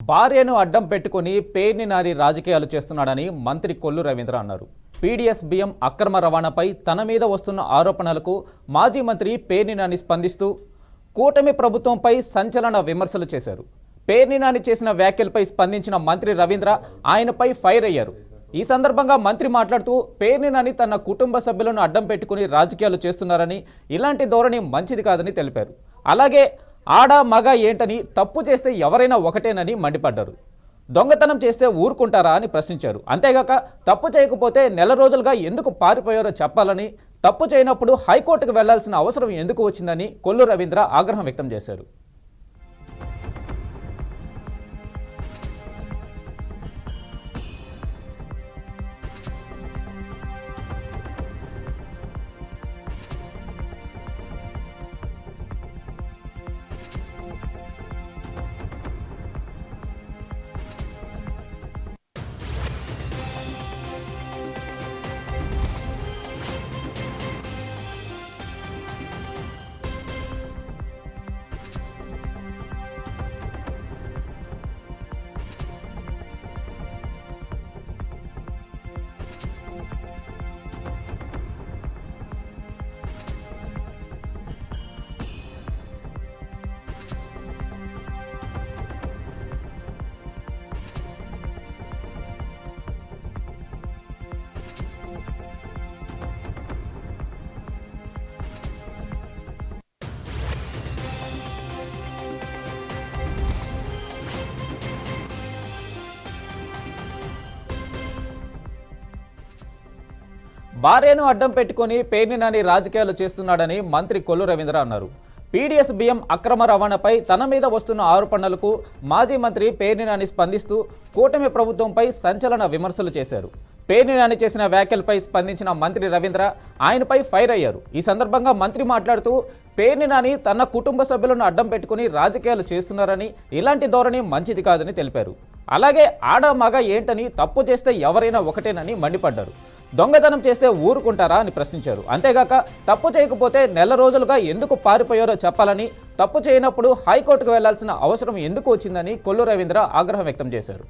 భార్యను అడ్డం పెట్టుకుని పేర్ని నారి రాజకీయాలు చేస్తున్నాడని మంత్రి కొల్లు రవీంద్ర అన్నారు. పీడీఎస్ బియ్యం అక్రమ రవాణాపై తన మీద వస్తున్న ఆరోపణలకు మాజీ మంత్రి పేర్ని నాని స్పందిస్తూ కూటమి ప్రభుత్వంపై సంచలన విమర్శలు చేశారు. పేర్ని నాని చేసిన వ్యాఖ్యలపై స్పందించిన మంత్రి రవీంద్ర ఆయనపై ఫైర్ అయ్యారు. ఈ సందర్భంగా మంత్రి మాట్లాడుతూ పేర్ని నాని తన కుటుంబ సభ్యులను అడ్డం పెట్టుకుని రాజకీయాలు చేస్తున్నారని, ఇలాంటి ధోరణి మంచిది కాదని తెలిపారు. అలాగే ఆడ మగ ఏంటని, తప్పు చేస్తే ఎవరైనా ఒకటేనని మండిపడ్డారు. దొంగతనం చేస్తే ఊరుకుంటారా అని ప్రశ్నించారు. అంతేగాక తప్పు చేయకపోతే నెల రోజులుగా ఎందుకు పారిపోయారో చెప్పాలని, తప్పు చేయనప్పుడు హైకోర్టుకు వెళ్లాల్సిన అవసరం ఎందుకు వచ్చిందని కొల్లు రవీంద్ర ఆగ్రహం వ్యక్తం చేశారు. భార్యను అడ్డం పెట్టుకుని పేర్ని నాని రాజకీయాలు చేస్తున్నాడని మంత్రి కొల్లు రవీంద్ర అన్నారు. పీడీఎస్ బియ్యం అక్రమ రవాణాపై తన మీద వస్తున్న ఆరోపణలకు మాజీ మంత్రి పేర్ని నాని స్పందిస్తూ కూటమి ప్రభుత్వంపై సంచలన విమర్శలు చేశారు. పేర్ని నాని చేసిన వ్యాఖ్యలపై స్పందించిన మంత్రి రవీంద్ర ఆయనపై ఫైర్ అయ్యారు. ఈ సందర్భంగా మంత్రి మాట్లాడుతూ పేర్ని నాని తన కుటుంబ సభ్యులను అడ్డం పెట్టుకుని రాజకీయాలు చేస్తున్నారని, ఇలాంటి ధోరణి మంచిది కాదని తెలిపారు. అలాగే ఆడ మగ ఏంటని, తప్పు చేస్తే ఎవరైనా ఒకటేనని మండిపడ్డారు. దొంగతనం చేస్తే ఊరుకుంటారా అని ప్రశ్నించారు. అంతేగాక తప్పు చేయకపోతే నెల రోజులుగా ఎందుకు పారిపోయారో చెప్పాలని, తప్పు చేయనప్పుడు హైకోర్టుకు వెళ్లాల్సిన అవసరం ఎందుకు వచ్చిందని కొల్లు రవీంద్ర ఆగ్రహం వ్యక్తం చేశారు.